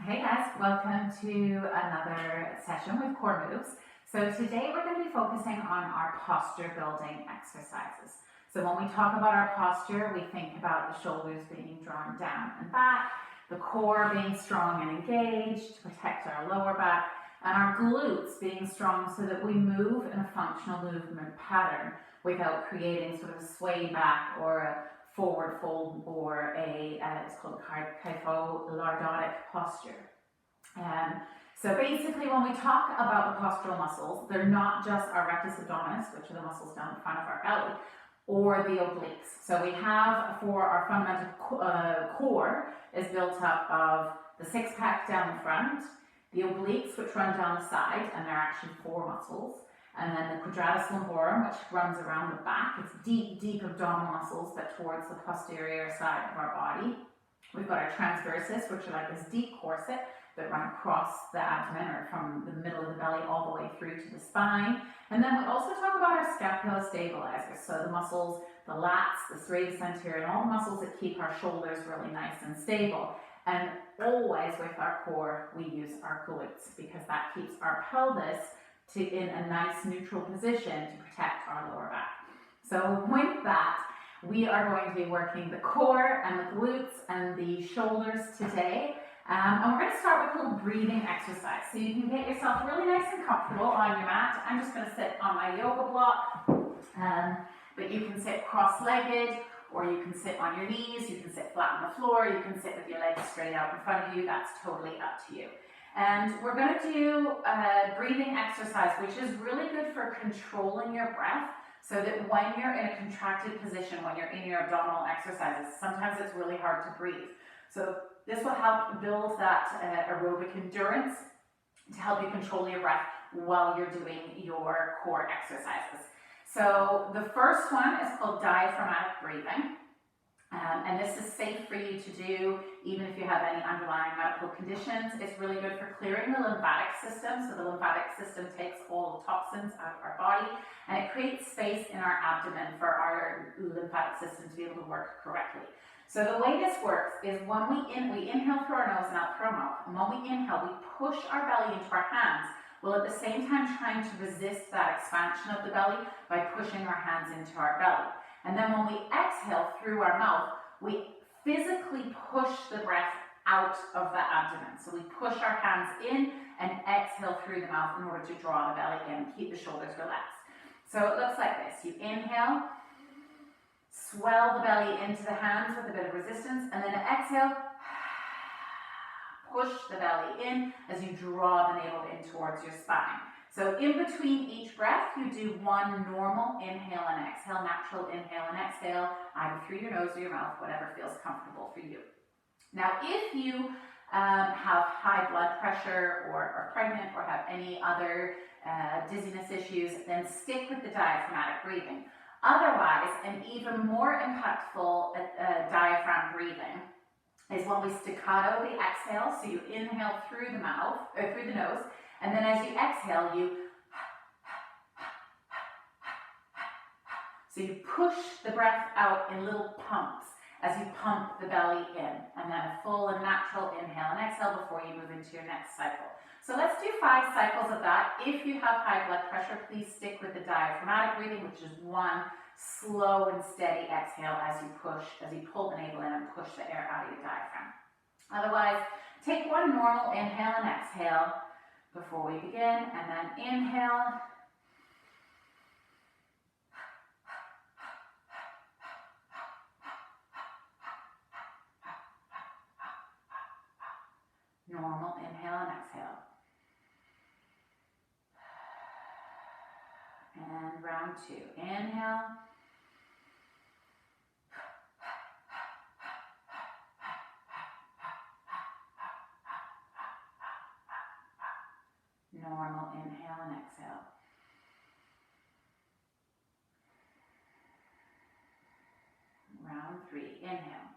Hey guys, welcome to another session with core moves. So today we're going to be focusing on our posture building exercises. So when we talk about our posture, we think about the shoulders being drawn down and back, the core being strong and engaged to protect our lower back, and our glutes being strong so that we move in a functional movement pattern without creating sort of a sway back or a forward fold or it's called a kypho-lordotic posture. So basically when we talk about the postural muscles, they're not just our rectus abdominis, which are the muscles down the front of our belly, or the obliques. So we have, for our fundamental core is built up of the six pack down the front, the obliques which run down the side, and they're actually four muscles, and then the quadratus lumborum, which runs around the back. It's deep abdominal muscles, but towards the posterior side of our body. We've got our transversus, which are like this deep corset that run across the abdomen or from the middle of the belly all the way through to the spine. And then we also talk about our scapula stabilizers, so the muscles, the lats, the serratus anterior, and all the muscles that keep our shoulders really nice and stable. And always with our core, we use our glutes because that keeps our pelvis in a nice neutral position to protect our lower back. So with that, we are going to be working the core and the glutes and the shoulders today. And we're going to start with a little breathing exercise. So you can get yourself really nice and comfortable on your mat. I'm just going to sit on my yoga block, but you can sit cross-legged, or you can sit on your knees, you can sit flat on the floor, you can sit with your legs straight out in front of you. That's totally up to you. And we're going to do a breathing exercise, which is really good for controlling your breath, so that when you're in a contracted position, when you're in your abdominal exercises, sometimes it's really hard to breathe. So this will help build that aerobic endurance to help you control your breath while you're doing your core exercises. So the first one is called diaphragmatic breathing. And this is safe for you to do even if you have any underlying medical conditions. It's really good for clearing the lymphatic system. So the lymphatic system takes all the toxins out of our body, and it creates space in our abdomen for our lymphatic system to be able to work correctly. So the way this works is when we inhale through our nose and out through our mouth. And when we inhale, we push our belly into our hands, while at the same time trying to resist that expansion of the belly by pushing our hands into our belly. And then when we exhale through our mouth, we physically push the breath out of the abdomen. So we push our hands in and exhale through the mouth in order to draw the belly in and keep the shoulders relaxed. So it looks like this. You inhale, swell the belly into the hands with a bit of resistance, and then exhale, push the belly in as you draw the navel in towards your spine. So in between each breath, you do one normal inhale and exhale, natural inhale and exhale, either through your nose or your mouth, whatever feels comfortable for you. Now, if you have high blood pressure or are pregnant or have any other dizziness issues, then stick with the diaphragmatic breathing. Otherwise, an even more impactful diaphragm breathing is when we staccato the exhale. So you inhale through the mouth or through the nose, and then as you exhale, so you push the breath out in little pumps as you pump the belly in, and then a full and natural inhale and exhale before you move into your next cycle. So let's do 5 cycles of that. If you have high blood pressure, please stick with the diaphragmatic breathing, which is one slow and steady exhale as you pull the navel in and push the air out of your diaphragm. Otherwise, take one normal inhale and exhale before we begin, and then inhale, normal inhale and exhale, and round 2, inhale, normal inhale and exhale. Round 3, inhale.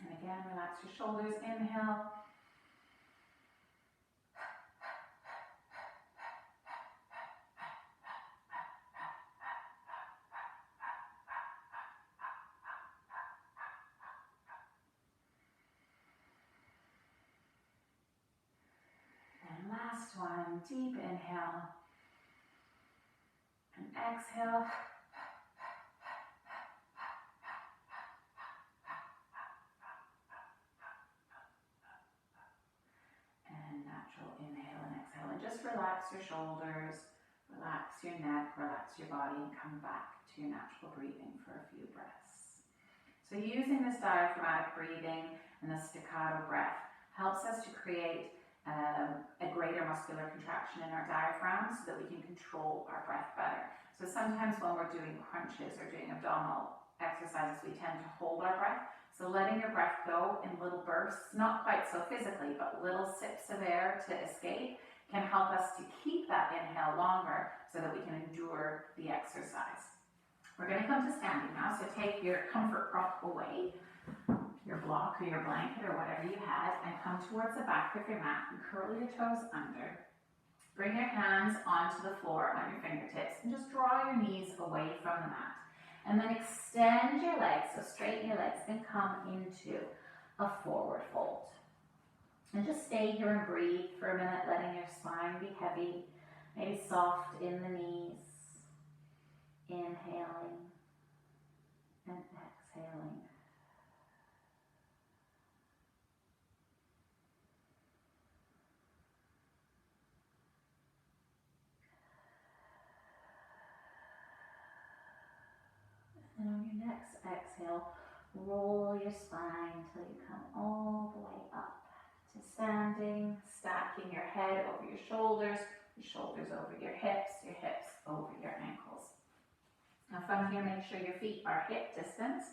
And again, again, relax your shoulders, inhale. And last one, deep inhale. And exhale. And natural inhale and exhale. And just relax your shoulders, relax your neck, relax your body, and come back to your natural breathing for a few breaths. So using this diaphragmatic breathing and the staccato breath helps us to create a greater muscular contraction in our diaphragm so that we can control our breath better. So sometimes when we're doing crunches or doing abdominal exercises, we tend to hold our breath. So letting your breath go in little bursts, not quite so physically, but little sips of air to escape, can help us to keep that inhale longer so that we can endure the exercise. We're going to come to standing now, so take your comfort prop away, your block or your blanket or whatever you had, and come towards the back of your mat and curl your toes under. Bring your hands onto the floor on your fingertips and just draw your knees away from the mat. And then extend your legs, so straighten your legs and come into a forward fold. And just stay here and breathe for a minute, letting your spine be heavy, maybe soft in the knees. Inhaling and exhaling. And on your next exhale, roll your spine till you come all the way up to standing, stacking your head over your shoulders over your hips over your ankles. Now from here, make sure your feet are hip distance,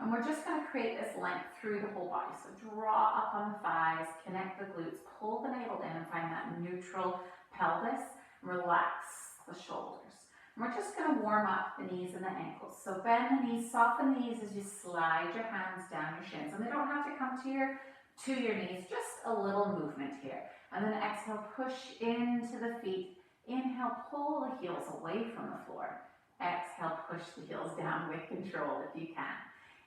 and we're just going to create this length through the whole body. So draw up on the thighs, connect the glutes, pull the navel in and find that neutral pelvis, relax the shoulders. We're just going to warm up the knees and the ankles. So bend the knees, soften the knees as you slide your hands down your shins. And they don't have to come to your knees, just a little movement here. And then exhale, push into the feet. Inhale, pull the heels away from the floor. Exhale, push the heels down with control if you can.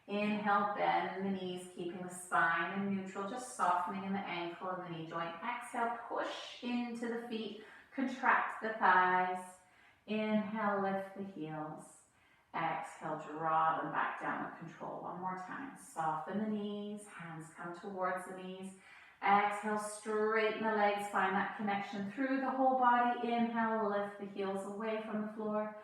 Inhale, bend the knees, keeping the spine in neutral, just softening in the ankle and the knee joint. Exhale, push into the feet, contract the thighs. Inhale, lift the heels. Exhale, draw them back down with control. One more time. Soften the knees, hands come towards the knees. Exhale, straighten the legs, find that connection through the whole body. Inhale, lift the heels away from the floor.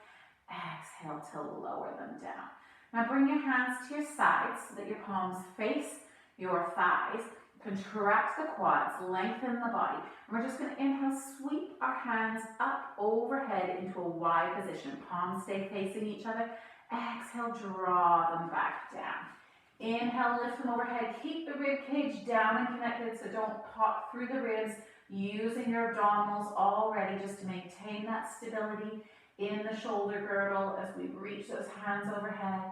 Exhale to lower them down. Now bring your hands to your sides so that your palms face your thighs. Contract the quads, lengthen the body. And we're just going to inhale, sweep our hands up overhead into a Y position. Palms stay facing each other. Exhale, draw them back down. Inhale, lift them overhead. Keep the rib cage down and connected, so don't pop through the ribs. Using your abdominals already just to maintain that stability in the shoulder girdle as we reach those hands overhead.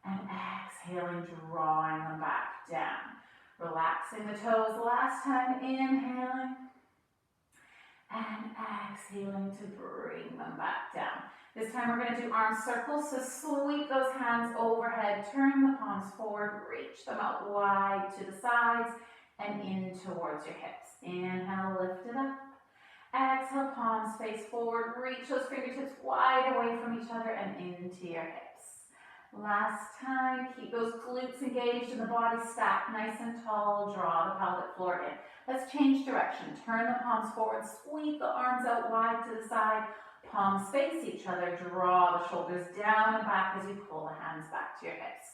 And exhaling, drawing them back down. Relaxing the toes last time, inhaling. And exhaling to bring them back down. This time we're going to do arm circles, so sweep those hands overhead, turn the palms forward, reach them out wide to the sides and in towards your hips. Inhale, lift it up. Exhale, palms face forward, reach those fingertips wide away from each other and into your hips. Last time, keep those glutes engaged and the body stacked nice and tall. Draw the pelvic floor in. Let's change direction. Turn the palms forward, sweep the arms out wide to the side. Palms face each other. Draw the shoulders down and back as you pull the hands back to your hips.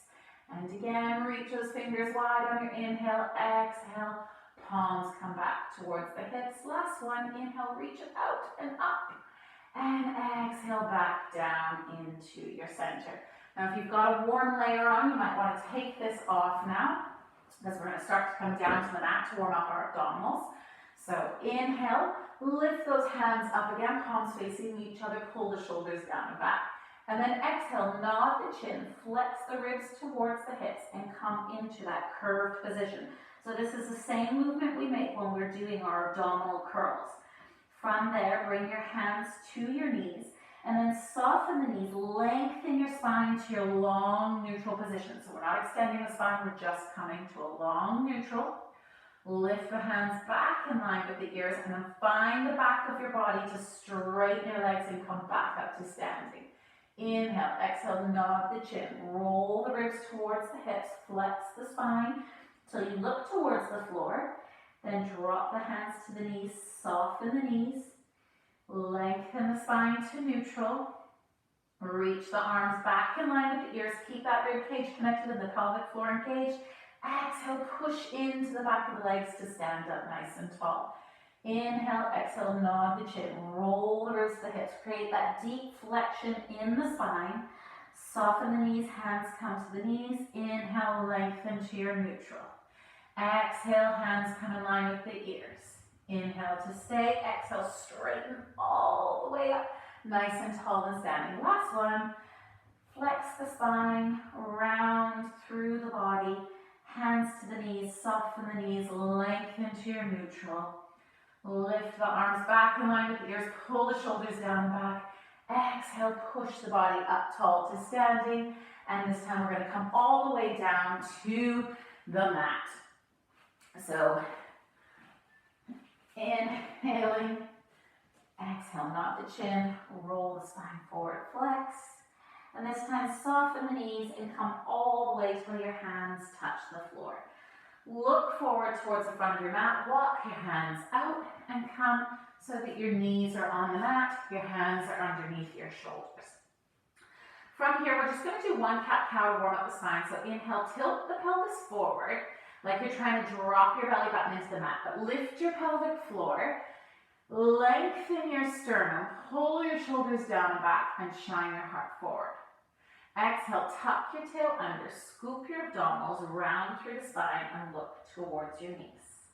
And again, reach those fingers wide on your inhale. Exhale, palms come back towards the hips. Last one, inhale, reach it out and up. And exhale, back down into your center. Now, if you've got a warm layer on, you might want to take this off now, because we're going to start to come down to the mat to warm up our abdominals. So inhale, lift those hands up again, palms facing each other, pull the shoulders down and back. And then exhale, nod the chin, flex the ribs towards the hips and come into that curved position. So this is the same movement we make when we're doing our abdominal curls. From there, bring your hands to your knees and then soften the knees, lengthen your spine to your long neutral position. So we're not extending the spine, we're just coming to a long neutral. Lift the hands back in line with the ears and then find the back of your body to straighten your legs and come back up to standing. Inhale, exhale, nod the chin, roll the ribs towards the hips, flex the spine till you look towards the floor. Then drop the hands to the knees, soften the knees, lengthen the spine to neutral. Reach the arms back in line with the ears, keep that rib cage connected to the pelvic floor engaged. Exhale, push into the back of the legs to stand up nice and tall. Inhale, exhale, nod the chin, roll the ribs to the hips, create that deep flexion in the spine. Soften the knees, hands come to the knees. Inhale, lengthen to your neutral. Exhale, hands come in line with the ears. Inhale to stay, exhale, straighten all the way up, nice and tall and standing. Last one, flex the spine, round through the body, hands to the knees, soften the knees, lengthen to your neutral. Lift the arms back in line with the ears, pull the shoulders down and back. Exhale, push the body up tall to standing. And this time we're going to come all the way down to the mat. So, inhaling, exhale, nod the chin, roll the spine forward, flex. And this time soften the knees and come all the way till your hands touch the floor. Look forward towards the front of your mat, walk your hands out and come so that your knees are on the mat, your hands are underneath your shoulders. From here, we're just going to do one cat-cow to warm up the spine. So inhale, tilt the pelvis forward, like you're trying to drop your belly button into the mat, but lift your pelvic floor, lengthen your sternum, pull your shoulders down and back, and shine your heart forward. Exhale, tuck your tail under, scoop your abdominals, round through the spine, and look towards your knees.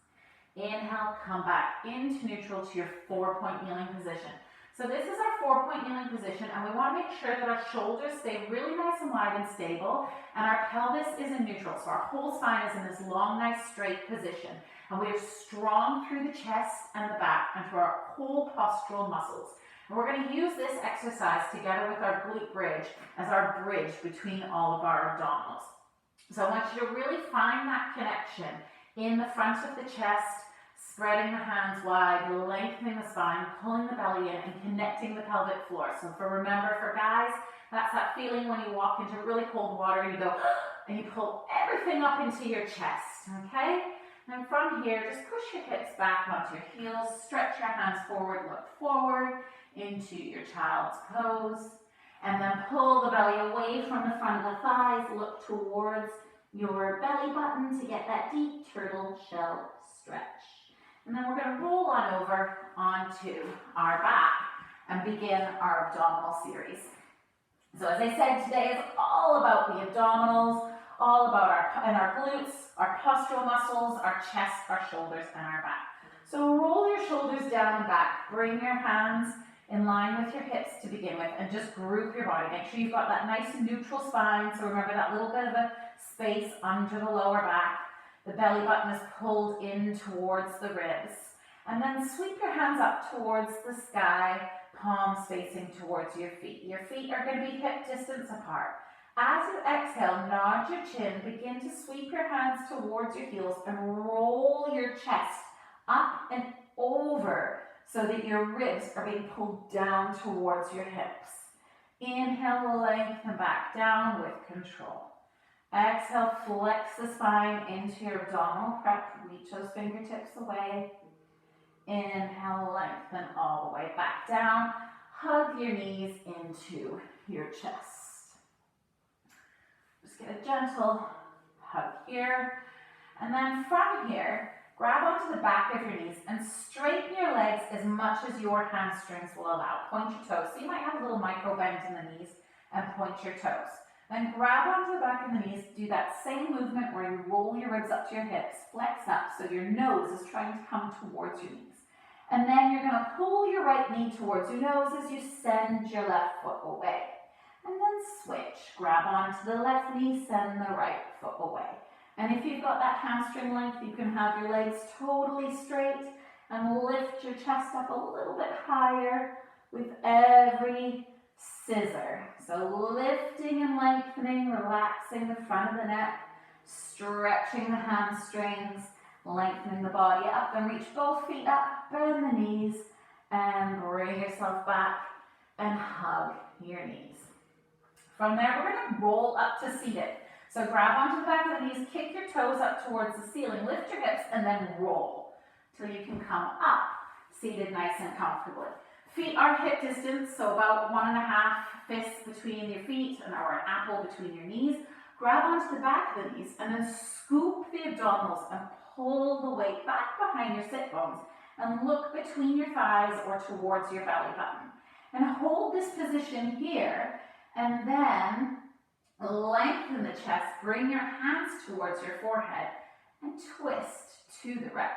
Inhale, come back into neutral to your 4-point kneeling position. So this is our 4-point kneeling position, and we want to make sure that our shoulders stay really nice and wide and stable, and our pelvis is in neutral. So our whole spine is in this long, nice, straight position. And we are strong through the chest and the back and through our whole postural muscles. And we're going to use this exercise together with our glute bridge as our bridge between all of our abdominals. So I want you to really find that connection in the front of the chest, spreading the hands wide, lengthening the spine, pulling the belly in, and connecting the pelvic floor. So remember for guys, that's that feeling when you walk into really cold water and you go, and you pull everything up into your chest, okay? And from here, just push your hips back onto your heels, stretch your hands forward, look forward into your child's pose, and then pull the belly away from the front of the thighs, look towards your belly button to get that deep turtle shell stretch. And then we're going to roll on over onto our back and begin our abdominal series. So as I said, today is all about the abdominals, all about our glutes, our postural muscles, our chest, our shoulders, and our back. So roll your shoulders down and back. Bring your hands in line with your hips to begin with, and just group your body. Make sure you've got that nice neutral spine. So remember that little bit of a space under the lower back. The belly button is pulled in towards the ribs. And then sweep your hands up towards the sky, palms facing towards your feet. Your feet are going to be hip distance apart. As you exhale, nod your chin, begin to sweep your hands towards your heels and roll your chest up and over so that your ribs are being pulled down towards your hips. Inhale, lengthen back down with control. Exhale, flex the spine into your abdominal prep. Reach those fingertips away. Inhale, lengthen all the way back down. Hug your knees into your chest. Just get a gentle hug here. And then from here, grab onto the back of your knees and straighten your legs as much as your hamstrings will allow. Point your toes. So you might have a little micro bend in the knees and point your toes. Then grab onto the back of the knees, do that same movement where you roll your ribs up to your hips, flex up so your nose is trying to come towards your knees. And then you're going to pull your right knee towards your nose as you send your left foot away. And then switch. Grab onto the left knee, send the right foot away. And if you've got that hamstring length, you can have your legs totally straight and lift your chest up a little bit higher with every scissor. So lifting and lengthening, relaxing the front of the neck, stretching the hamstrings, lengthening the body up, and reach both feet up, bend the knees, and bring yourself back and hug your knees. From there, we're going to roll up to seated. So grab onto the back of the knees, kick your toes up towards the ceiling, lift your hips, and then roll till you can come up, seated nice and comfortably. Feet are hip distance, so about 1.5 fists between your feet or an apple between your knees. Grab onto the back of the knees and then scoop the abdominals and pull the weight back behind your sit bones and look between your thighs or towards your belly button. And hold this position here and then lengthen the chest, bring your hands towards your forehead and twist to the right.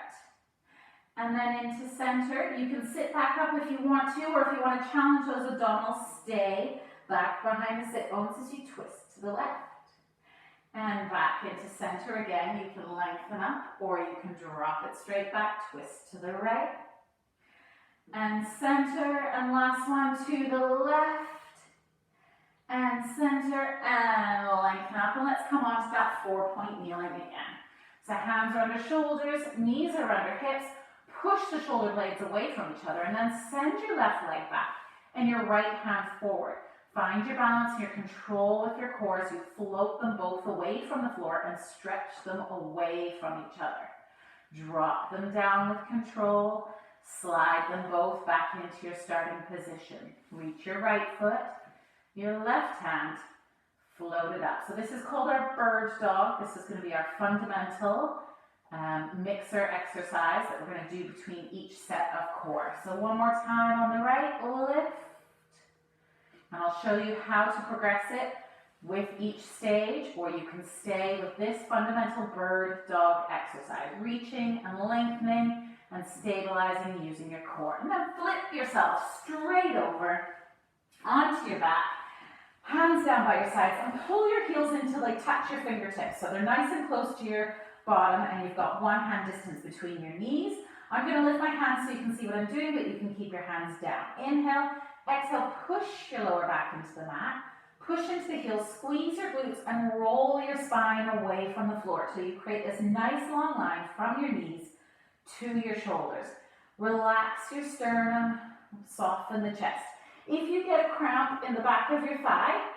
And then into center. You can sit back up if you want to, or if you want to challenge those abdominals, stay back behind the sit bones as you twist to the left. And back into center again. You can lengthen up, or you can drop it straight back, twist to the right. And center, and last one to the left. And center, and lengthen up. And let's come on to that 4-point kneeling again. So hands are under shoulders, knees are under hips. Push the shoulder blades away from each other and then send your left leg back and your right hand forward. Find your balance and your control with your core as you float them both away from the floor and stretch them away from each other. Drop them down with control. Slide them both back into your starting position. Reach your right foot, your left hand, float it up. So this is called our bird dog. This is going to be our fundamental mixer exercise that we're going to do between each set of core. So one more time on the right, lift. And I'll show you how to progress it with each stage, or you can stay with this fundamental bird dog exercise, reaching and lengthening and stabilizing using your core. And then flip yourself straight over onto your back, hands down by your sides, and pull your heels in till they touch your fingertips. So they're nice and close to your bottom, and you've got 1 hand distance between your knees. I'm going to lift my hands so you can see what I'm doing, but you can keep your hands down. Inhale, exhale, push your lower back into the mat, push into the heels, squeeze your glutes, and roll your spine away from the floor till you create this nice long line from your knees to your shoulders. Relax your sternum, soften the chest. If you get a cramp in the back of your thigh,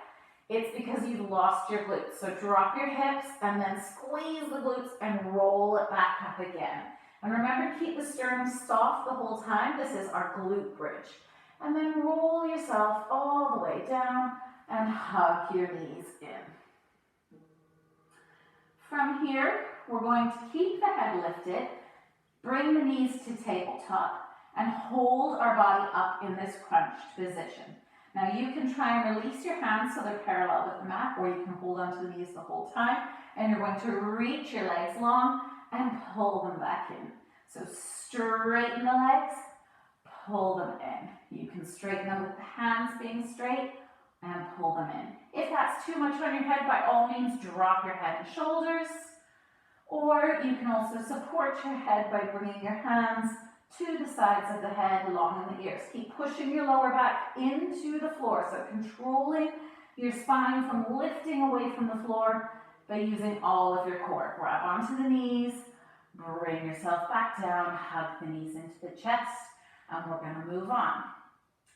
it's because you've lost your glutes. So drop your hips and then squeeze the glutes and roll it back up again. And remember to keep the sternum soft the whole time. This is our glute bridge. And then roll yourself all the way down and hug your knees in. From here, we're going to keep the head lifted, bring the knees to tabletop, and hold our body up in this crunched position. Now you can try and release your hands so they're parallel with the mat, or you can hold onto the knees the whole time, and you're going to reach your legs long and pull them back in. So straighten the legs, pull them in. You can straighten them with the hands being straight and pull them in. If that's too much on your head, by all means drop your head and shoulders, or you can also support your head by bringing your hands to the sides of the head, along in the ears. Keep pushing your lower back into the floor, so controlling your spine from lifting away from the floor by using all of your core. Grab onto the knees, bring yourself back down, hug the knees into the chest, and we're going to move on.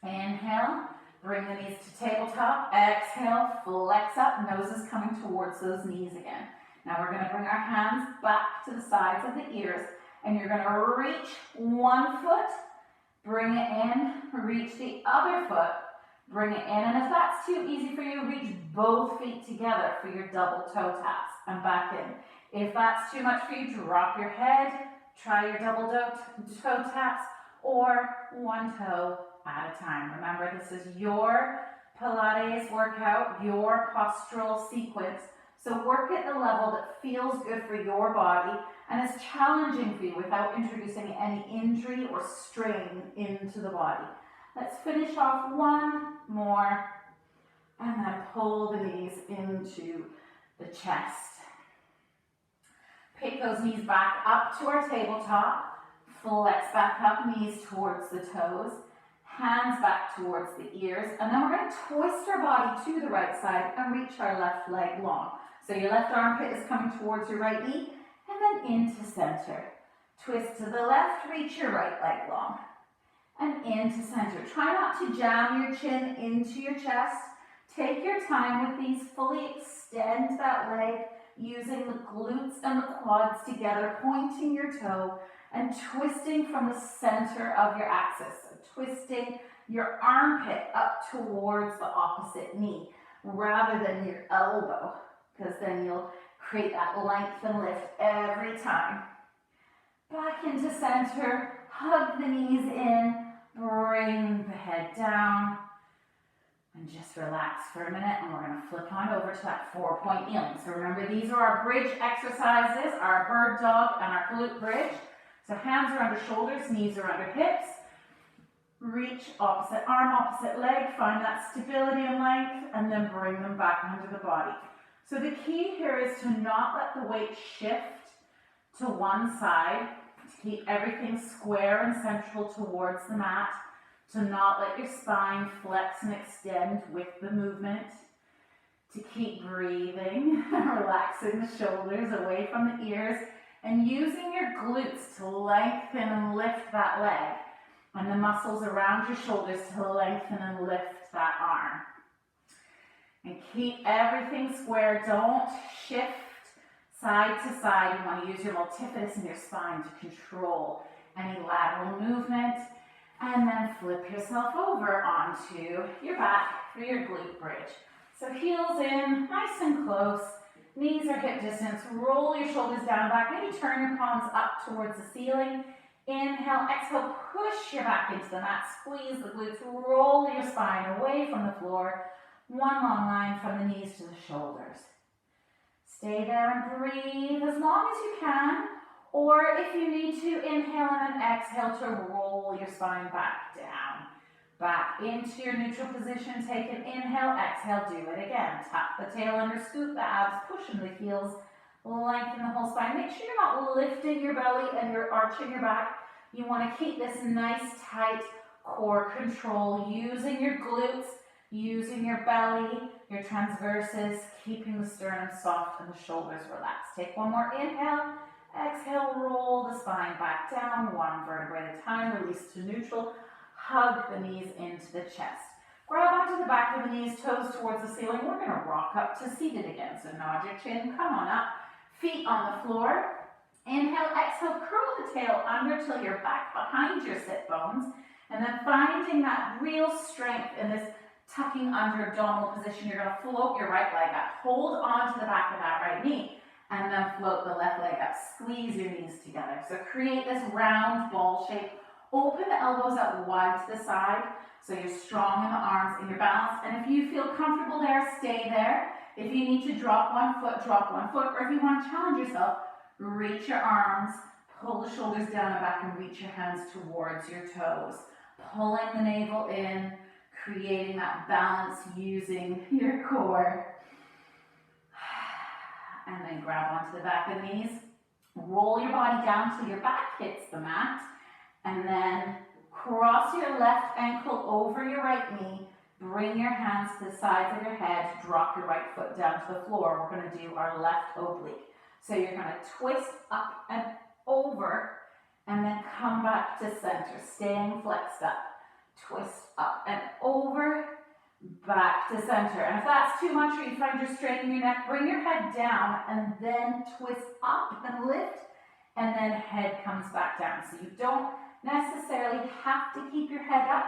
Inhale, bring the knees to tabletop. Exhale, flex up, noses coming towards those knees again. Now we're going to bring our hands back to the sides of the ears, and you're going to reach one foot, bring it in, reach the other foot, bring it in. And if that's too easy for you, reach both feet together for your double toe taps and back in. If that's too much for you, drop your head, try your double toe taps, or one toe at a time. Remember, this is your Pilates workout, your postural sequence. So work at the level that feels good for your body and is challenging for you without introducing any injury or strain into the body. Let's finish off one more And then pull the knees into the chest. Pick those knees back up to our tabletop. Flex back up, knees towards the toes. Hands back towards the ears. And then we're going to twist our body to the right side and reach our left leg long. So your left armpit is coming towards your right knee and then into center. Twist to the left, reach your right leg long. And into center. Try not to jam your chin into your chest. Take your time with these. Fully extend that leg using the glutes and the quads together, pointing your toe and twisting from the center of your axis. So twisting your armpit up towards the opposite knee rather than your elbow, because then you'll create that length and lift every time. Back into center, hug the knees in, bring the head down, and just relax for a minute, and we're going to flip on over to that 4-point kneeling. So remember, these are our bridge exercises, our bird dog and our glute bridge. So hands are under shoulders, knees are under hips. Reach opposite arm, opposite leg, find that stability and length, and then bring them back under the body. So the key here is to not let the weight shift to one side, to keep everything square and central towards the mat, to not let your spine flex and extend with the movement, to keep breathing, relaxing the shoulders away from the ears, and using your glutes to lengthen and lift that leg, and the muscles around your shoulders to lengthen and lift that arm. And keep everything square. Don't shift side to side. You want to use your multifidus in your spine to control any lateral movement. And then flip yourself over onto your back for your glute bridge. So heels in, nice and close. Knees are hip distance. Roll your shoulders down back. Maybe turn your palms up towards the ceiling. Inhale, exhale, push your back into the mat. Squeeze the glutes. Roll your spine away from the floor. One long line from the knees to the shoulders. Stay there and breathe as long as you can. Or if you need to, inhale and then exhale to roll your spine back down. Back into your neutral position. Take an inhale, exhale, do it again. Tuck the tail under, scoop the abs, push in the heels, lengthen the whole spine. Make sure you're not lifting your belly and you're arching your back. You want to keep this nice, tight core control, using your glutes, using your belly, your transverses, keeping the sternum soft and the shoulders relaxed. Take one more inhale. Exhale, roll the spine back down, one vertebrae at a time, release to neutral, hug the knees into the chest. Grab onto the back of the knees, toes towards the ceiling. We're going to rock up to seated again. So nod your chin, come on up, feet on the floor. Inhale, exhale, curl the tail under till you're back behind your sit bones. And then finding that real strength in this tucking under abdominal position, you're going to float your right leg up. Hold on to the back of that right knee. And then float the left leg up. Squeeze your knees together. So create this round ball shape. Open the elbows up wide to the side so you're strong in the arms and your balance. And if you feel comfortable there, stay there. If you need to drop one foot, drop one foot. Or if you want to challenge yourself, reach your arms, pull the shoulders down and back and reach your hands towards your toes. Pulling the navel in, creating that balance using your core. And then grab onto the back of the knees. Roll your body down till your back hits the mat. And then cross your left ankle over your right knee. Bring your hands to the sides of your head. Drop your right foot down to the floor. We're going to do our left oblique. So you're going to twist up and over. And then come back to center. Staying flexed up. Twist up and over. Back to center. And if that's too much or you find you're straining your neck, bring your head down and then twist up and lift, and then head comes back down. So you don't necessarily have to keep your head up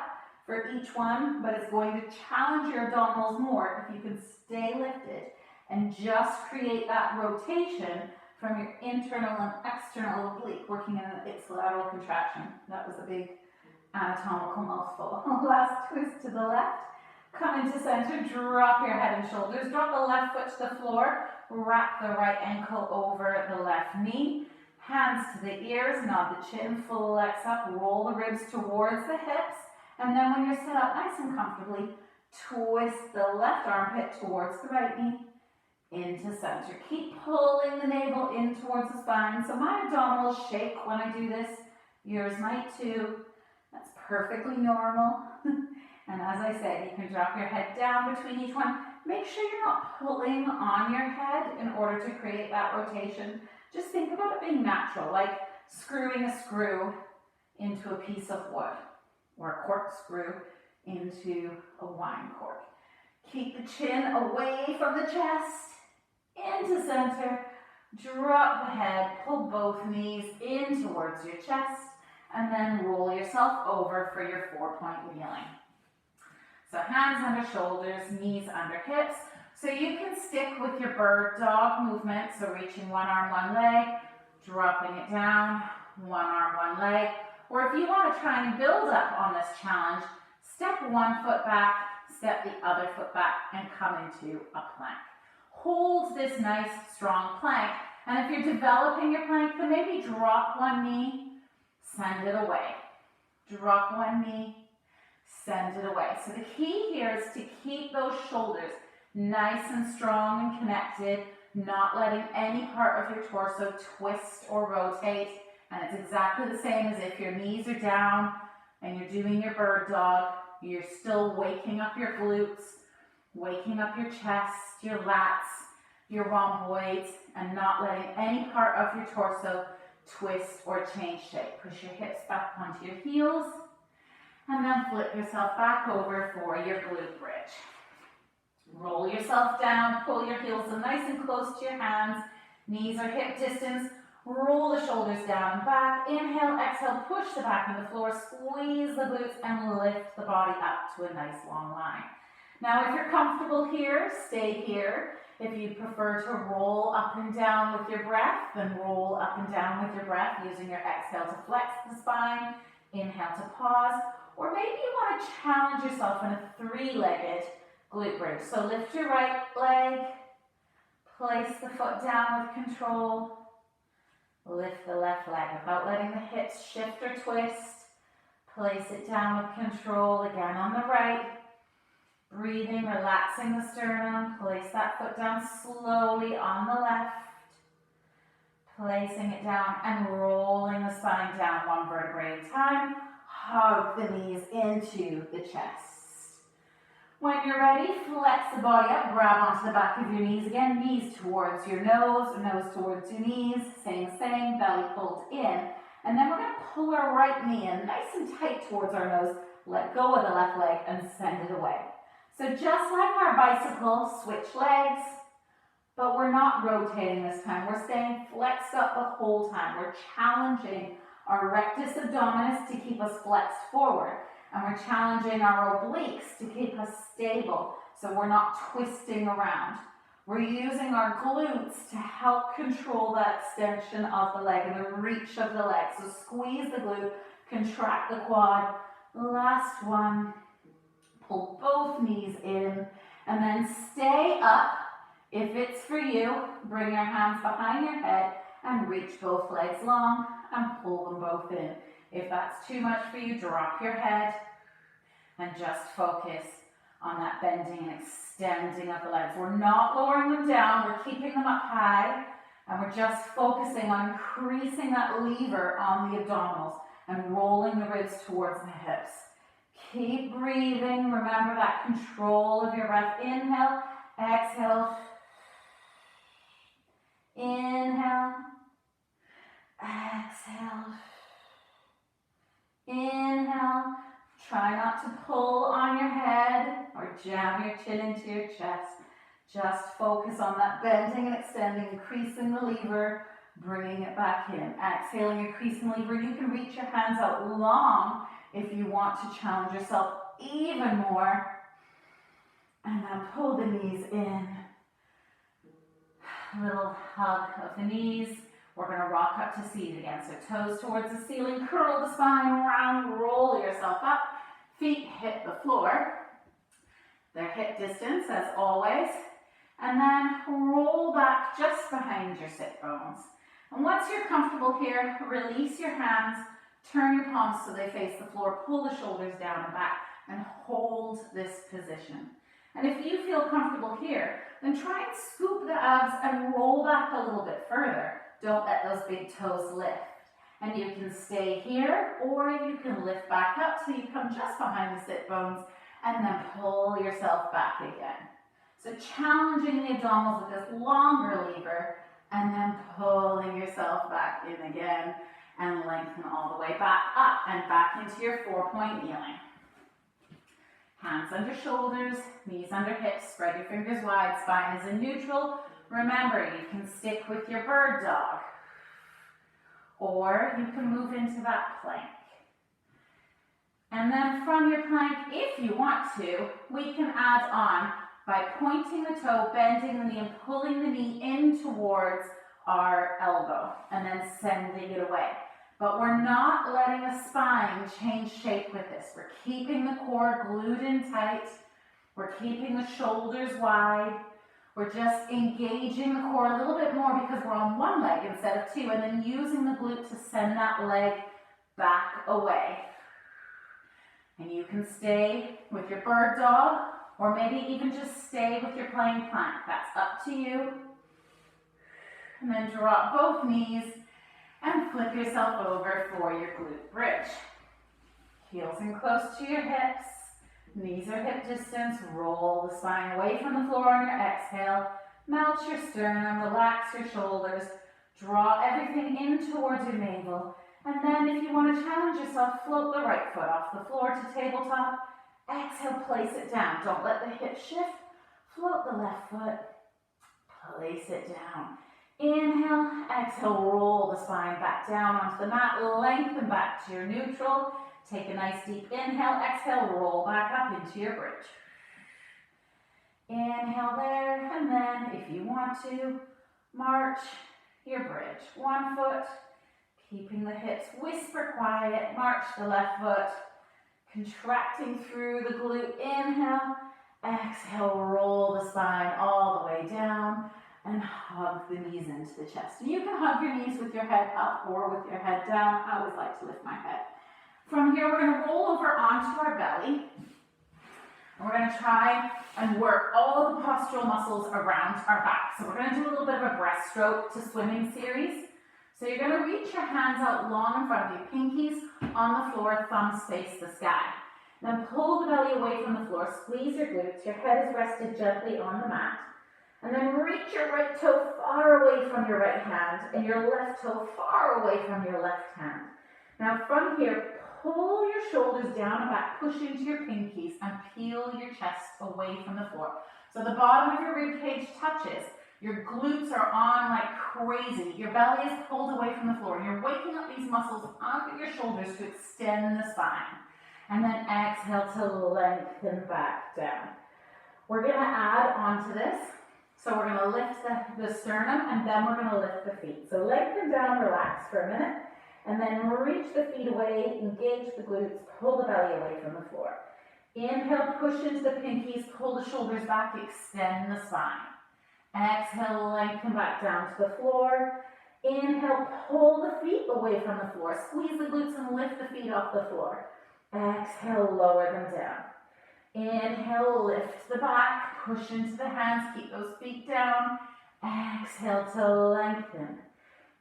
for each one, but it's going to challenge your abdominals more if you can stay lifted and just create that rotation from your internal and external oblique, working in its lateral contraction. That was a big anatomical mouthful. Last twist to the left. Come into center, drop your head and shoulders, drop the left foot to the floor, wrap the right ankle over the left knee, hands to the ears, nod the chin, flex up, roll the ribs towards the hips, and then when you're set up nice and comfortably, Twist the left armpit towards the right knee, into center. Keep pulling the navel in towards the spine. So my abdominals shake when I do this. Yours might too. That's perfectly normal. And as I said, you can drop your head down between each one. Make sure you're not pulling on your head in order to create that rotation. Just think about it being natural, like screwing a screw into a piece of wood, or a corkscrew into a wine cork. Keep the chin away from the chest, into center. Drop the head, pull both knees in towards your chest, and then roll yourself over for your 4-point wheeling. So hands under shoulders, knees under hips. So you can stick with your bird dog movement, so reaching one arm, one leg, dropping it down, one arm, one leg. Or if you want to try and build up on this challenge, step one foot back, step the other foot back, and come into a plank. Hold this nice, strong plank. And if you're developing your plank, then maybe drop one knee, send it away. Drop one knee, send it away. So the key here is to keep those shoulders nice and strong and connected, not letting any part of your torso twist or rotate. And it's exactly the same as if your knees are down and you're doing your bird dog. You're still waking up your glutes, waking up your chest, your lats, your rhomboids, and not letting any part of your torso twist or change shape. Push your hips back onto your heels, and then flip yourself back over for your glute bridge. Roll yourself down, pull your heels in nice and close to your hands, knees are hip distance, roll the shoulders down and back, inhale, exhale, push the back on the floor, squeeze the glutes, and lift the body up to a nice long line. Now if you're comfortable here, stay here. If you prefer to roll up and down with your breath, then roll up and down with your breath using your exhale to flex the spine, inhale to pause, or maybe you want to challenge yourself in a 3-legged glute bridge. So lift your right leg, place the foot down with control, lift the left leg without letting the hips shift or twist, place it down with control again on the right. Breathing, relaxing the sternum, place that foot down slowly on the left, placing it down and rolling the spine down one vertebrae at a time. Hug the knees into the chest. When you're ready, flex the body up, grab onto the back of your knees again, knees towards your nose towards your knees, same, belly pulled in. And then we're going to pull our right knee in nice and tight towards our nose, let go of the left leg and send it away. So just like our bicycle, switch legs, but we're not rotating this time. We're staying flexed up the whole time. We're challenging our rectus abdominis to keep us flexed forward, and we're challenging our obliques to keep us stable so we're not twisting around. We're using our glutes to help control that extension of the leg and the reach of the leg. So squeeze the glute, contract the quad. Last one. Pull both knees in, and then stay up. If it's for you, bring your hands behind your head and reach both legs long and pull them both in. If that's too much for you, drop your head and just focus on that bending and extending of the legs. We're not lowering them down, we're keeping them up high, and we're just focusing on increasing that lever on the abdominals and rolling the ribs towards the hips. Keep breathing. Remember that control of your breath. Inhale, exhale. Inhale, exhale. Inhale. Try not to pull on your head or jam your chin into your chest. Just focus on that bending and extending, increasing the lever, bringing it back in. Exhaling, increasing the lever. You can reach your hands out long if you want to challenge yourself even more. And then pull the knees in. A little hug of the knees. We're going to rock up to seated again. So toes towards the ceiling, curl the spine around, roll yourself up. Feet hit the floor. They're hip distance as always. And then roll back just behind your sit bones. And once you're comfortable here, release your hands. Turn your palms so they face the floor. Pull the shoulders down and back. and hold this position. And if you feel comfortable here, then try and scoop the abs and roll back a little bit further. Don't let those big toes lift. And you can stay here, or you can lift back up till you come just behind the sit bones and then pull yourself back again. So challenging the abdominals with this longer lever and then pulling yourself back in again and lengthen all the way back up and back into your 4-point kneeling. Hands under shoulders, knees under hips, spread your fingers wide, spine is in neutral. Remember, you can stick with your bird dog, or you can move into that plank. And then from your plank, if you want to, we can add on by pointing the toe, bending the knee, and pulling the knee in towards our elbow, and then sending it away. But we're not letting the spine change shape with this. We're keeping the core glued in tight. We're keeping the shoulders wide. We're just engaging the core a little bit more because we're on one leg instead of two, and then using the glute to send that leg back away. And you can stay with your bird dog, or maybe even just stay with your playing plank. That's up to you. And then drop both knees and flip yourself over for your glute bridge. Heels in close to your hips. Knees are hip distance. Roll the spine away from the floor on your exhale. Melt your sternum, relax your shoulders. Draw everything in towards your navel. And then if you want to challenge yourself, float the right foot off the floor to tabletop. Exhale, place it down. Don't let the hips shift. Float the left foot. Place it down. Inhale, exhale, roll the spine back down onto the mat. Lengthen back to your neutral. Take a nice deep inhale. Exhale, roll back up into your bridge. Inhale there, and then if you want to, march your bridge. One foot, keeping the hips whisper quiet. March the left foot. Contracting through the glute, inhale, exhale, roll the spine all the way down and hug the knees into the chest. And you can hug your knees with your head up or with your head down. I always like to lift my head. From here, we're going to roll over onto our belly. And we're going to try and work all the postural muscles around our back. So we're going to do a little bit of a breaststroke to swimming series. So you're going to reach your hands out long in front of you, pinkies on the floor, thumbs face the sky. Then pull the belly away from the floor, squeeze your glutes, your head is rested gently on the mat. And then reach your right toe far away from your right hand and your left toe far away from your left hand. Now from here, pull your shoulders down and back, push into your pinkies and peel your chest away from the floor. So the bottom of your rib cage touches. Your glutes are on like crazy. Your belly is pulled away from the floor. You're waking up these muscles under your shoulders to extend the spine. And then exhale to lengthen back down. We're going to add on to this. So we're going to lift the sternum and then we're going to lift the feet. So lengthen down, relax for a minute. And then reach the feet away, engage the glutes, pull the belly away from the floor. Inhale, push into the pinkies, pull the shoulders back, extend the spine. Exhale, lengthen back down to the floor. Inhale, pull the feet away from the floor. Squeeze the glutes and lift the feet off the floor. Exhale, lower them down. Inhale, lift the back, push into the hands, keep those feet down. Exhale to lengthen.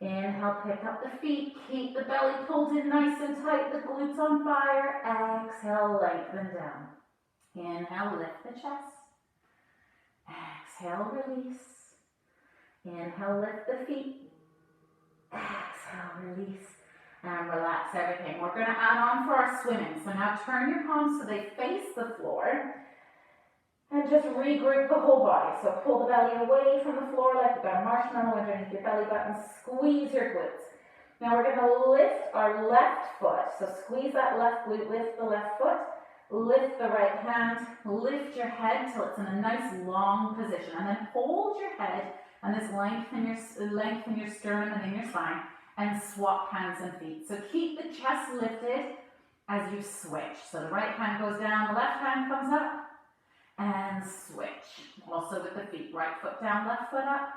Inhale, pick up the feet, keep the belly pulled in nice and tight, the glutes on fire. Exhale, lengthen down. Inhale, lift the chest. Exhale, release. Inhale, lift the feet. Exhale, release. And relax everything. We're going to add on for our swimming. So now turn your palms so they face the floor. And just regroup the whole body. So pull the belly away from the floor like you've got a marshmallow underneath your belly button. Squeeze your glutes. Now we're going to lift our left foot. So squeeze that left glute, lift the left foot. Lift the right hand, lift your head till it's in a nice long position, and then hold your head and this lengthen your sternum and in your spine, and swap hands and feet. So keep the chest lifted as you switch. So the right hand goes down, the left hand comes up, and switch. Also with the feet, right foot down, left foot up,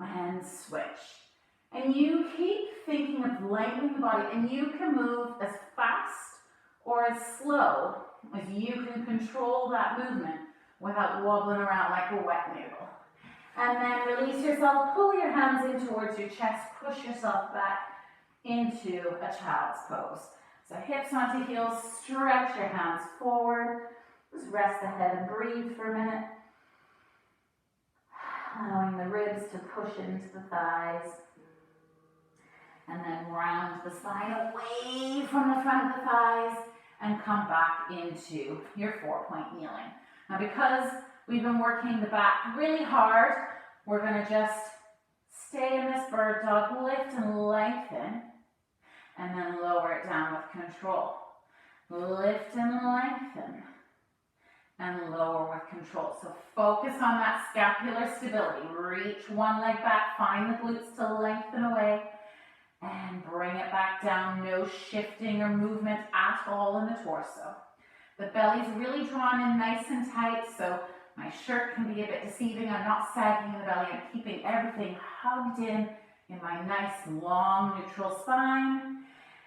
and switch. And you keep thinking of lengthening the body, and you can move as fast or as slow is you can control that movement without wobbling around like a wet noodle. And then release yourself, pull your hands in towards your chest, push yourself back into a child's pose. So hips onto heels, stretch your hands forward. Just rest the head and breathe for a minute. Allowing the ribs to push into the thighs. And then round the spine away from the front of the thighs and come back into your 4-point kneeling. Now because we've been working the back really hard, we're going to just stay in this bird dog, lift and lengthen, and then lower it down with control. Lift and lengthen, and lower with control. So focus on that scapular stability. Reach one leg back, find the glutes to lengthen away, and bring it back down. No shifting or movement at all in the torso. The belly's really drawn in nice and tight, so my shirt can be a bit deceiving. I'm not sagging in the belly. I'm keeping everything hugged in my nice long neutral spine.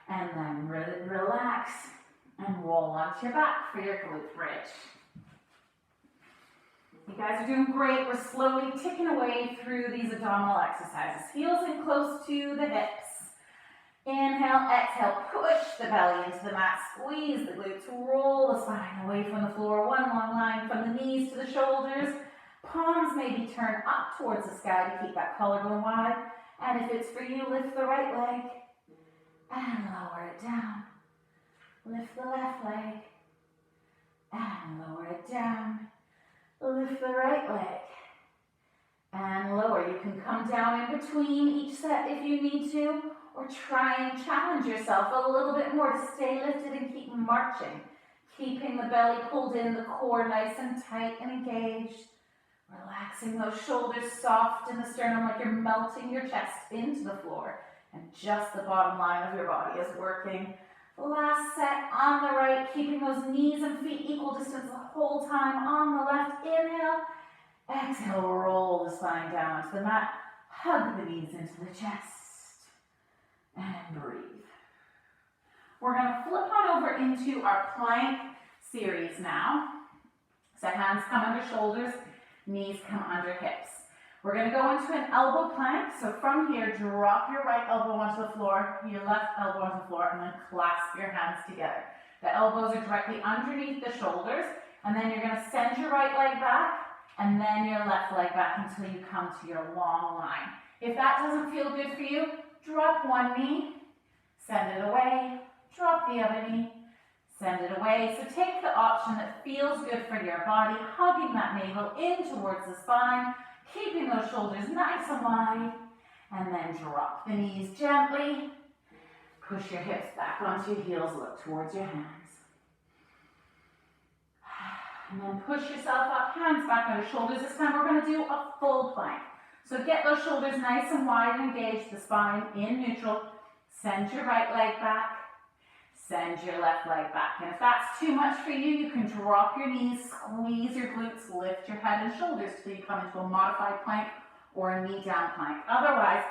And then relax and roll onto your back for your glute bridge. You guys are doing great. We're slowly ticking away through these abdominal exercises. Heels in close to the hips. Inhale, exhale, push the belly into the mat, squeeze the glutes, roll the spine away from the floor, one long line from the knees to the shoulders. Palms maybe turn up towards the sky to keep that collarbone wide. And if it's for you, lift the right leg and lower it down. Lift the left leg and lower it down. Lift the right leg and lower. You can come down in between each set if you need to, or try and challenge yourself a little bit more to stay lifted and keep marching. Keeping the belly pulled in, the core nice and tight and engaged. Relaxing those shoulders soft in the sternum like you're melting your chest into the floor. And just the bottom line of your body is working. The last set on the right, keeping those knees and feet equal distance the whole time. On the left, inhale. Exhale, roll the spine down to the mat. Hug the knees into the chest. And breathe. We're going to flip on over into our plank series now. So hands come under shoulders, knees come under hips. We're going to go into an elbow plank. So from here, drop your right elbow onto the floor, your left elbow onto the floor, and then clasp your hands together. The elbows are directly underneath the shoulders, and then you're going to send your right leg back, and then your left leg back until you come to your long line. If that doesn't feel good for you, drop one knee, send it away, drop the other knee, send it away. So take the option that feels good for your body, hugging that navel in towards the spine, keeping those shoulders nice and wide, and then drop the knees gently. Push your hips back onto your heels, look towards your hands. And then push yourself up, hands back under shoulders. This time we're going to do a full plank. So get those shoulders nice and wide and engage the spine in neutral. Send your right leg back. Send your left leg back. And if that's too much for you, you can drop your knees, squeeze your glutes, lift your head and shoulders till you come into a modified plank or a knee down plank. Otherwise,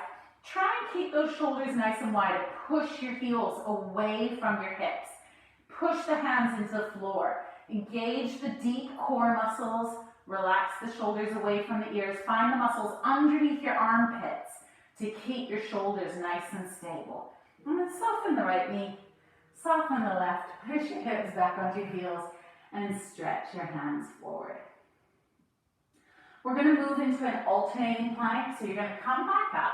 try and keep those shoulders nice and wide. Push your heels away from your hips. Push the hands into the floor. Engage the deep core muscles. Relax the shoulders away from the ears. Find the muscles underneath your armpits to keep your shoulders nice and stable. And then soften the right knee, soften the left, push your hips back onto your heels, and stretch your hands forward. We're going to move into an alternating plank, so you're going to come back up.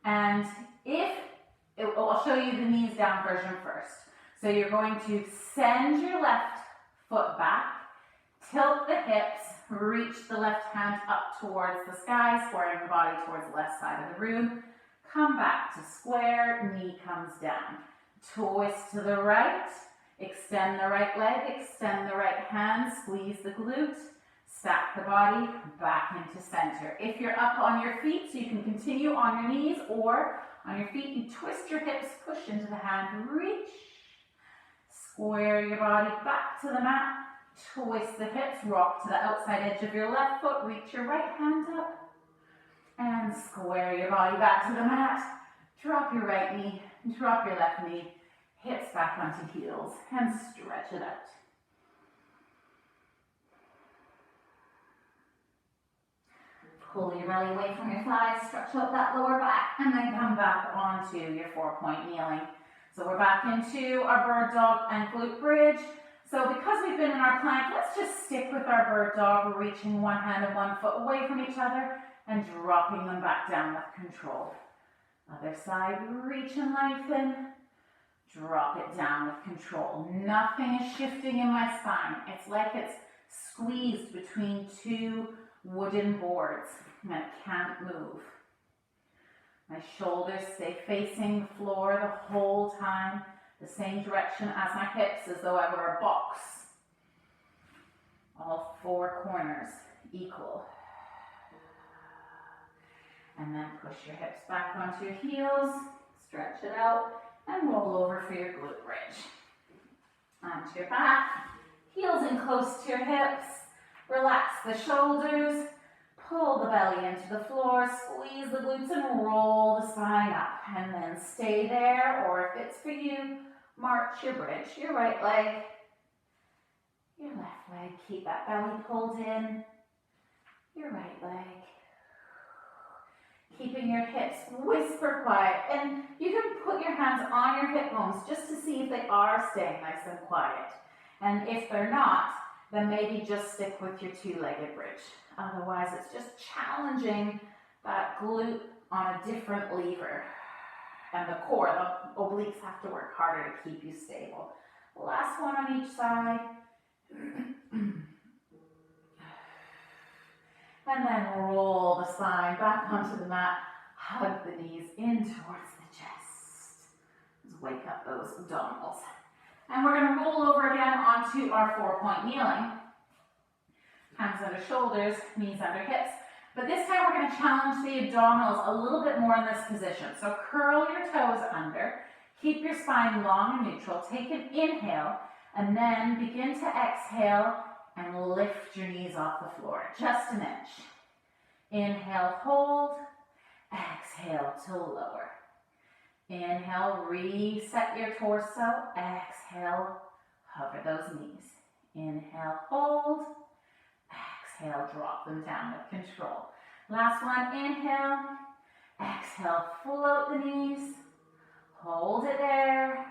And I'll show you the knees down version first. So you're going to send your left foot back, tilt the hips, reach the left hand up towards the sky, squaring the body towards the left side of the room. Come back to square, knee comes down. Twist to the right, extend the right leg, extend the right hand, squeeze the glute, stack the body back into center. If you're up on your feet, so you can continue on your knees, or on your feet, you twist your hips, push into the hand, reach, square your body back to the mat, twist the hips, rock to the outside edge of your left foot, reach your right hand up, and square your body back to the mat. Drop your right knee, drop your left knee, hips back onto heels, and stretch it out. Pull your belly away from your thighs, stretch out that lower back, and then come back onto your 4-point kneeling. So we're back into our bird dog and glute bridge. So because we've been in our plank, let's just stick with our bird dog. We're reaching one hand and one foot away from each other and dropping them back down with control. Other side, reach and lengthen. Drop it down with control. Nothing is shifting in my spine. It's like it's squeezed between two wooden boards and it can't move. My shoulders stay facing the floor the whole time, the same direction as my hips, as though I were a box. All 4 corners equal. And then push your hips back onto your heels, stretch it out, and roll over for your glute bridge. Onto your back, heels in close to your hips, relax the shoulders, pull the belly into the floor, squeeze the glutes and roll the spine up. And then stay there, or if it's for you, march your bridge. Your right leg, your left leg. Keep that belly pulled in. Your right leg. Keeping your hips whisper quiet. And you can put your hands on your hip bones just to see if they are staying nice and quiet. And if they're not, then maybe just stick with your 2-legged bridge. Otherwise, it's just challenging that glute on a different lever. And the core, the obliques have to work harder to keep you stable. Last one on each side. And then roll the spine back onto the mat. Hug the knees in towards the chest. Just wake up those abdominals. And we're going to roll over again onto our 4-point kneeling. Hands under shoulders, knees under hips. But this time we're going to challenge the abdominals a little bit more in this position. So curl your toes under. Keep your spine long and neutral. Take an inhale and then begin to exhale and lift your knees off the floor. Just an inch. Inhale, hold. Exhale to lower. Inhale, reset your torso. Exhale, hover those knees. Inhale, hold. Exhale, drop them down with control. Last one, inhale. Exhale, float the knees. Hold it there.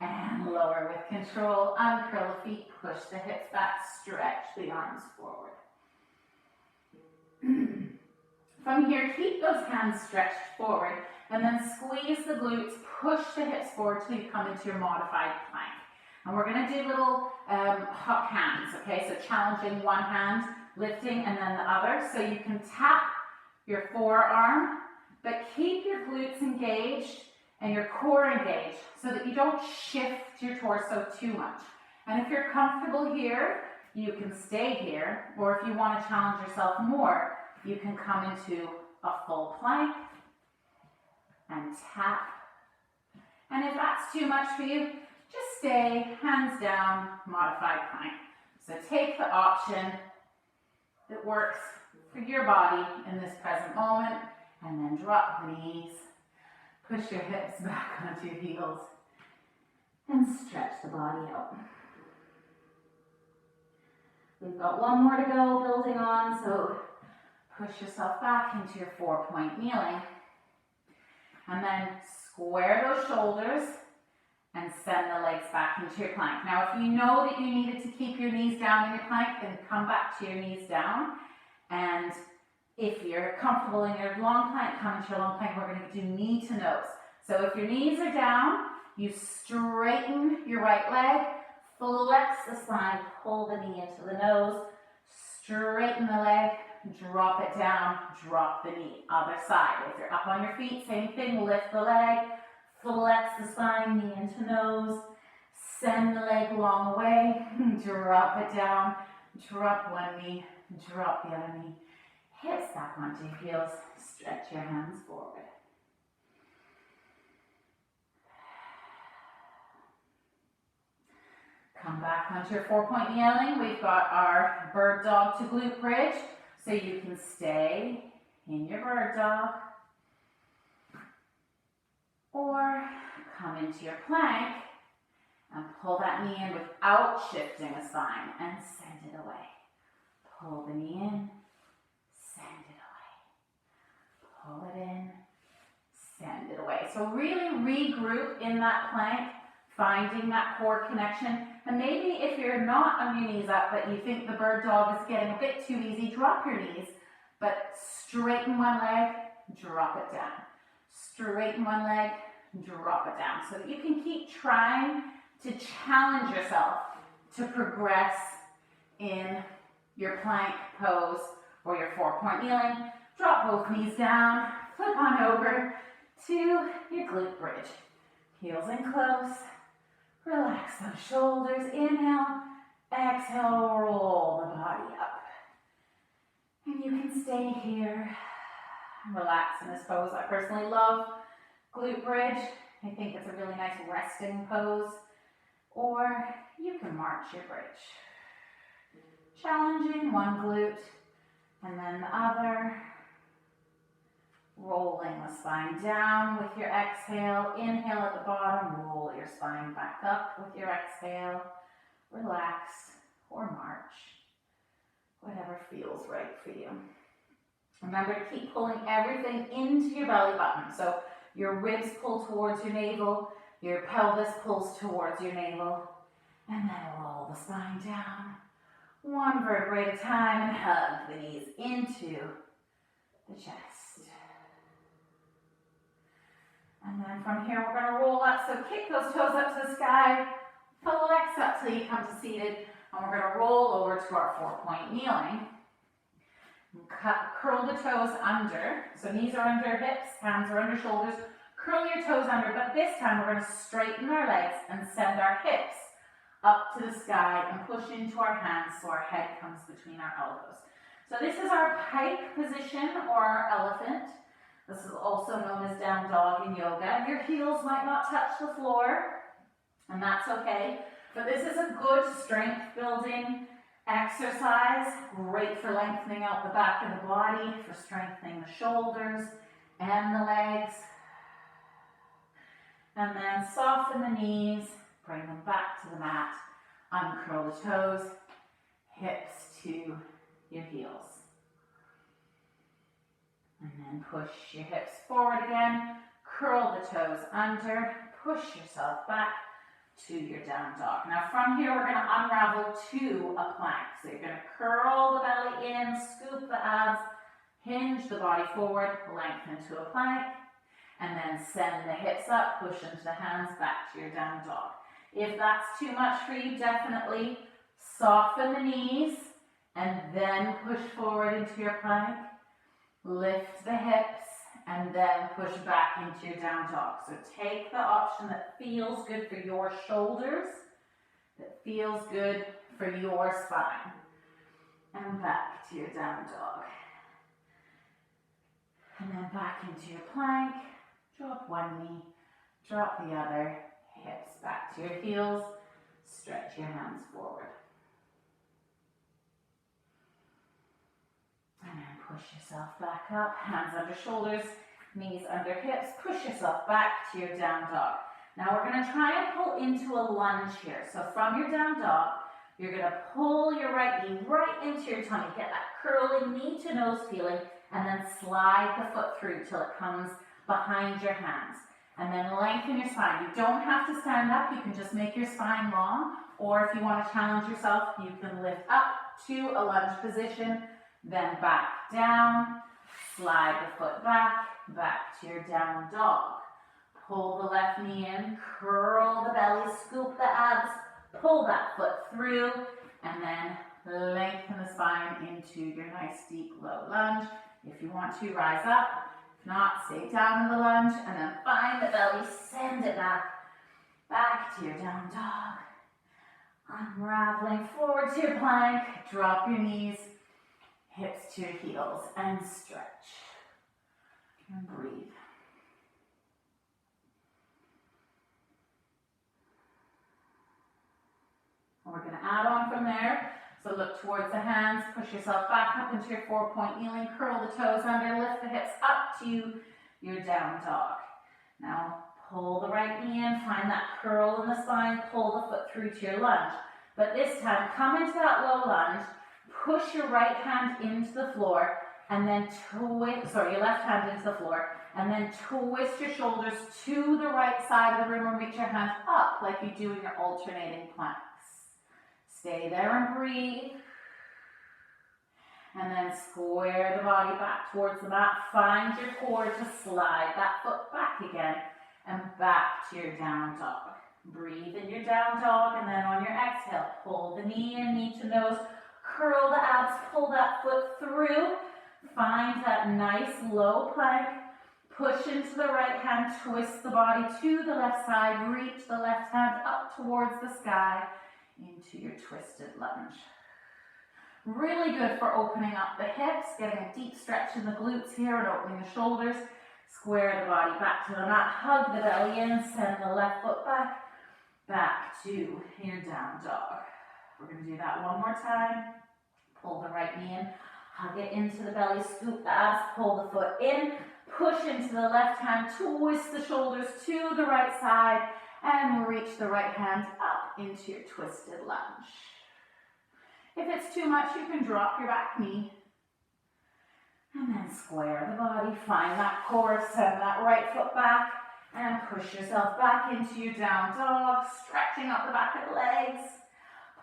And lower with control. Uncurl the feet, push the hips back, stretch the arms forward. From here, keep those hands stretched forward and then squeeze the glutes, push the hips forward till you come into your modified plank. And we're going to do little hop hands, okay? So challenging one hand, lifting, and then the other. So you can tap your forearm, but keep your glutes engaged and your core engaged so that you don't shift your torso too much. And if you're comfortable here, you can stay here, or if you want to challenge yourself more, you can come into a full plank and tap. And if that's too much for you, just stay hands down, modified plank. So take the option that works for your body in this present moment, and then drop the knees. Push your hips back onto your heels and stretch the body out. We've got one more to go, building on, so push yourself back into your 4-point kneeling. And then square those shoulders and send the legs back into your plank. Now, if you know that you needed to keep your knees down in your plank, then come back to your knees down. And if you're comfortable in your long plank, come into your long plank. We're going to do knee to nose. So if your knees are down, you straighten your right leg, flex the spine, pull the knee into the nose, straighten the leg, drop it down, drop the knee. Other side. If you're up on your feet, same thing, lift the leg, flex the spine, knee into nose, send the leg long way, drop it down, drop one knee, drop the other knee. Hips back onto your heels, stretch your hands forward. Come back onto your 4-point kneeling. We've got our bird dog to glute bridge, so you can stay in your bird dog or come into your plank and pull that knee in without shifting a spine and send it away. Pull the knee in, send it away. pull it in, send it away. So really regroup in that plank, finding that core connection. And maybe if you're not on your knees up, but you think the bird dog is getting a bit too easy, drop your knees, but straighten one leg, drop it down. Straighten one leg, drop it down. So that you can keep trying to challenge yourself to progress in your plank pose or your 4-point kneeling. Drop both knees down, flip on over to your glute bridge. Heels in close, relax those shoulders, inhale, exhale, roll the body up. And you can stay here, relax in this pose. I personally love glute bridge. I think it's a really nice resting pose. Or you can march your bridge. Challenging one glute and then the other. Rolling the spine down with your exhale. Inhale at the bottom, roll your spine back up with your exhale. Relax or march, whatever feels right for you. Remember to keep pulling everything into your belly button. So your ribs pull towards your navel, your pelvis pulls towards your navel, and then roll the spine down. One vertebrae at a time and hug the knees into the chest. And then from here, we're going to roll up. So kick those toes up to the sky, flex up till you come to seated, and we're going to roll over to our 4-point kneeling. Curl the toes under. So knees are under hips, hands are under shoulders. Curl your toes under, but this time we're going to straighten our legs and send our hips up to the sky and push into our hands so our head comes between our elbows. So this is our pike position or our elephant. This is also known as down dog in yoga. Your heels might not touch the floor, and that's okay. But this is a good strength building exercise. Great for lengthening out the back of the body, for strengthening the shoulders and the legs. And then soften the knees, bring them back to the mat, uncurl the toes, hips to your heels. And then push your hips forward again, curl the toes under, push yourself back to your down dog. Now from here, we're going to unravel to a plank. So you're going to curl the belly in, scoop the abs, hinge the body forward, lengthen to a plank, and then send the hips up, push into the hands, back to your down dog. If that's too much for you, definitely soften the knees and then push forward into your plank. Lift the hips and then push back into your down dog. So take the option that feels good for your shoulders, that feels good for your spine. And back to your down dog. And then back into your plank. Drop one knee, drop the other, hips back to your heels, stretch your hands forward. And then push yourself back up, hands under shoulders, knees under hips, push yourself back to your down dog. Now we're going to try and pull into a lunge here. So from your down dog, you're going to pull your right knee right into your tummy, get that curling knee to nose feeling, and then slide the foot through till it comes behind your hands. And then lengthen your spine. You don't have to stand up, you can just make your spine long, or if you want to challenge yourself, you can lift up to a lunge position, then back down, slide the foot back, back to your down dog. Pull the left knee in, curl the belly, scoop the abs, pull that foot through, and then lengthen the spine into your nice deep low lunge. If you want to, rise up. If not, stay down in the lunge, and then find the belly, send it back to your down dog. Unraveling forward to your plank, drop your knees, hips to your heels, and stretch. And breathe. And we're going to add on from there. So look towards the hands, push yourself back up into your 4-point kneeling, curl the toes under, lift the hips up to your down dog. Now pull the right knee in, find that curl in the spine, pull the foot through to your lunge. But this time, come into that low lunge, push your right hand into the floor, and then your left hand into the floor, and then twist your shoulders to the right side of the room and reach your hands up like you do in your alternating planks. Stay there and breathe. And then square the body back towards the mat. Find your core to slide that foot back again and back to your down dog. Breathe in your down dog, and then on your exhale, pull the knee in, knee to nose, curl the abs, pull that foot through. Find that nice low plank. Push into the right hand, twist the body to the left side, reach the left hand up towards the sky into your twisted lunge. Really good for opening up the hips, getting a deep stretch in the glutes here and opening the shoulders. Square the body back to the mat, hug the belly in, send the left foot back to your down dog. We're going to do that one more time. Pull the right knee in, hug it into the belly, scoop the abs, pull the foot in, push into the left hand, twist the shoulders to the right side, and reach the right hand up into your twisted lunge. If it's too much, you can drop your back knee. And then square the body, find that core, send that right foot back, and push yourself back into your down dog, stretching up the back of the legs.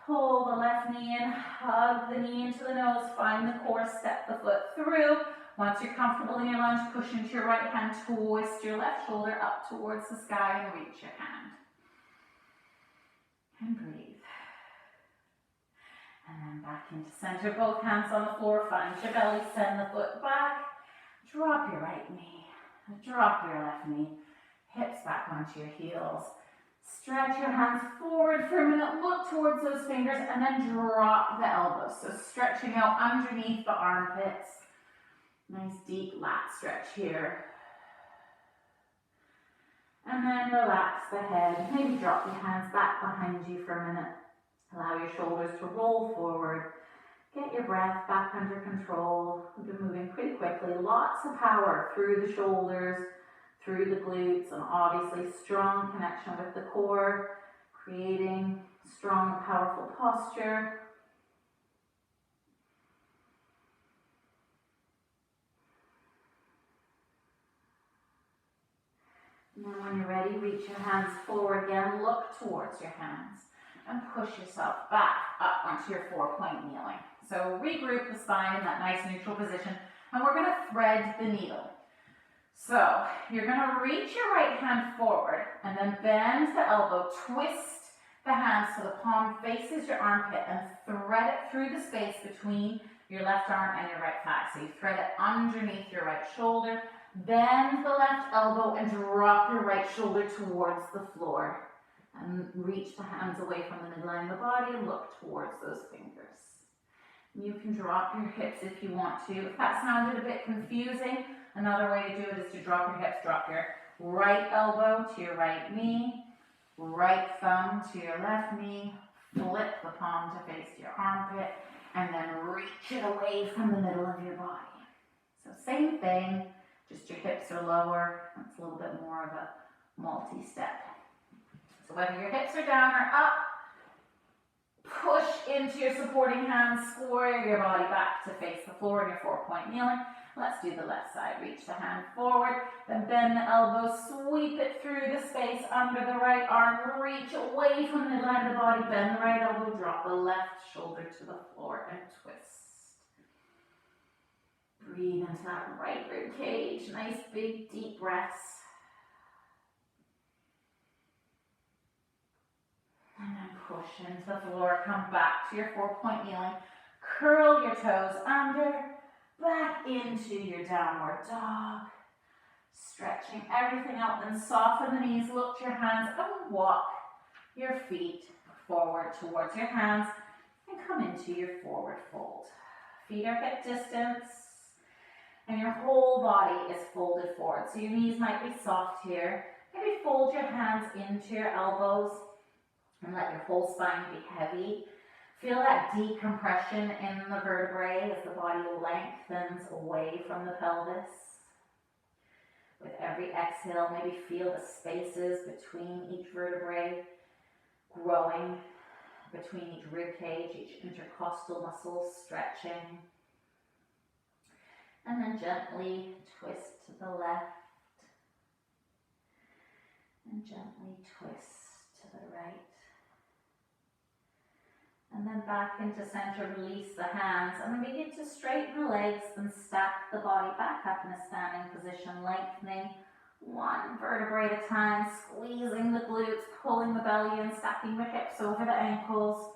Pull the left knee in, hug the knee into the nose, find the core, step the foot through. Once you're comfortable in your lunge, push into your right hand, twist your left shoulder up towards the sky and reach your hand. And breathe. And then back into center, both hands on the floor, find your belly, send the foot back, drop your right knee, drop your left knee, hips back onto your heels. Stretch your hands forward for a minute, look towards those fingers, and then drop the elbows. So stretching out underneath the armpits. Nice deep lat stretch here. And then relax the head. Maybe drop your hands back behind you for a minute. Allow your shoulders to roll forward. Get your breath back under control. We've been moving pretty quickly. Lots of power through the shoulders, through the glutes, and obviously strong connection with the core, creating strong, powerful posture. And then when you're ready, reach your hands forward again, look towards your hands, and push yourself back up onto your 4-point kneeling. So regroup the spine in that nice neutral position, and we're going to thread the needle. So you're going to reach your right hand forward, and then bend the elbow, twist the hand so the palm faces your armpit, and thread it through the space between your left arm and your right thigh. So you thread it underneath your right shoulder, bend the left elbow, and drop your right shoulder towards the floor. And reach the hands away from the midline of the body and look towards those fingers. You can drop your hips if you want to. If that sounded a bit confusing, another way to do it is to drop your hips, drop your right elbow to your right knee, right thumb to your left knee, flip the palm to face your armpit, and then reach it away from the middle of your body. So same thing, just your hips are lower. It's a little bit more of a multi-step. So whether your hips are down or up, push into your supporting hands, square your body back to face the floor in your 4-point kneeling. Let's do the left side. Reach the hand forward, then bend the elbow, sweep it through the space under the right arm, reach away from the midline of the body, bend the right elbow, drop the left shoulder to the floor and twist. Breathe into that right rib cage, nice big deep breaths. And then push into the floor, come back to your 4-point kneeling, curl your toes under, back into your downward dog. Stretching everything out, then soften the knees, lift your hands, and walk your feet forward towards your hands, and come into your forward fold. Feet are hip distance, and your whole body is folded forward. So your knees might be soft here. Maybe fold your hands into your elbows, and let your whole spine be heavy. Feel that decompression in the vertebrae as the body lengthens away from the pelvis. With every exhale, maybe feel the spaces between each vertebrae growing, between each rib cage, each intercostal muscle stretching. And then gently twist to the left. And gently twist to the right. And then back into center, release the hands, and then begin to straighten the legs and stack the body back up in a standing position, lengthening one vertebrae at a time, squeezing the glutes, pulling the belly in, stacking the hips over the ankles,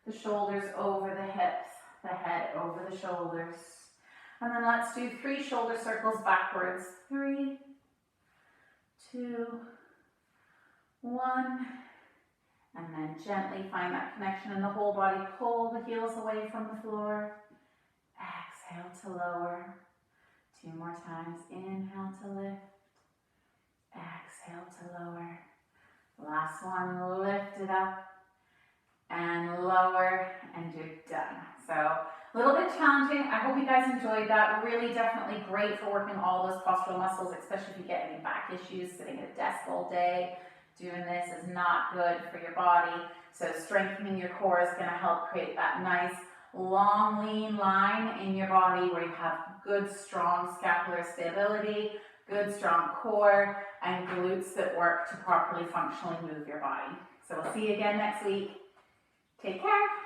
the shoulders over the hips, the head over the shoulders. And then let's do 3 shoulder circles backwards. 3, 2, 1. And then gently find that connection in the whole body. Pull the heels away from the floor. Exhale to lower. 2 more times. Inhale to lift. Exhale to lower. Last one, lift it up and lower, and you're done. So a little bit challenging. I hope you guys enjoyed that. Really definitely great for working all those postural muscles, especially if you get any back issues, sitting at a desk all day. Doing this is not good for your body. So strengthening your core is going to help create that nice long lean line in your body where you have good strong scapular stability, good strong core, and glutes that work to properly functionally move your body. So we'll see you again next week. Take care.